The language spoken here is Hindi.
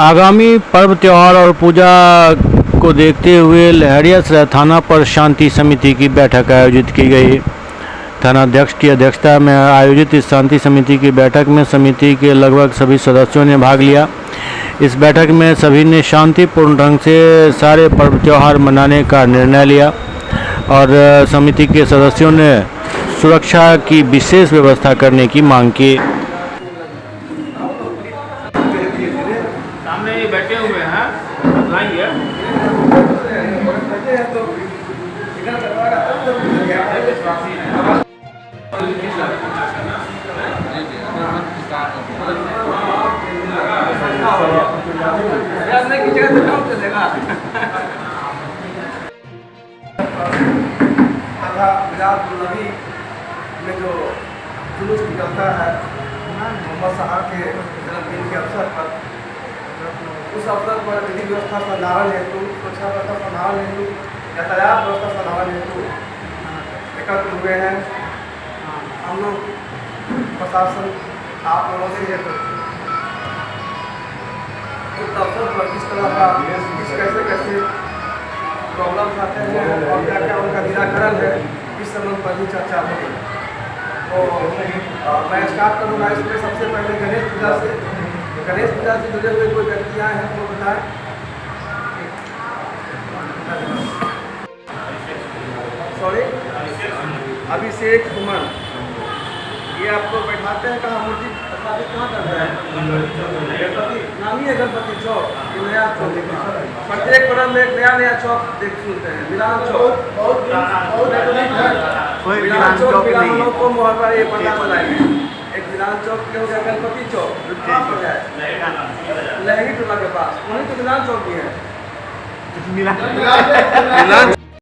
आगामी पर्व त्योहार और पूजा को देखते हुए लहरियासराय थाना पर शांति समिति की बैठक आयोजित की गई। थानाध्यक्ष की अध्यक्षता में आयोजित इस शांति समिति की बैठक में समिति के लगभग सभी सदस्यों ने भाग लिया। इस बैठक में सभी ने शांतिपूर्ण ढंग से सारे पर्व त्योहार मनाने का निर्णय लिया और समिति के सदस्यों ने सुरक्षा की विशेष व्यवस्था करने की मांग की। सामने ये बैठे हुए हैं, लाएंगे नबी में जो जुलूस निकलता है मोहम्मद साहब के जन्मदिन के अवसर पर, उस अवसर पर विधि व्यवस्था संधारण हेतु, सुरक्षा व्यवस्था संधारण हेतु, यातायात व्यवस्था संधारण हेतु एकत्र हुए हैं। हम लोग प्रशासन आप लोगों से उस अवसर पर किस तरह का कैसे कैसे प्रॉब्लम्स आते हैं और क्या क्या उनका निराकरण है, इस संबंध पर भी चर्चा होगी। तो मैं स्टार्ट करूँगा इसमें सबसे पहले गणेश पूजा से। गणेश पूजा से जुड़े हुए कोई व्यक्तियाँ हैं तो बताएं। सॉरी, अभिषेक सुमन, ये आपको बैठाते हैं कहाँ? मूर्ति स्थापित कहाँ करते हैं? नामी है गणपति चौक, ये नया चौक। प्रत्येक पर्व में एक नया चौक देख सुनते हैं। मिलान चौक, मिलान चौक मिलानों को मोहर पर ये पंडाल बनाएंगे। एक मिलान चौक के हो गया, गणपति चौक कहाँ पर है? लहरी टोला के पास, वहीं तो मिलान चौक भी है। मिलान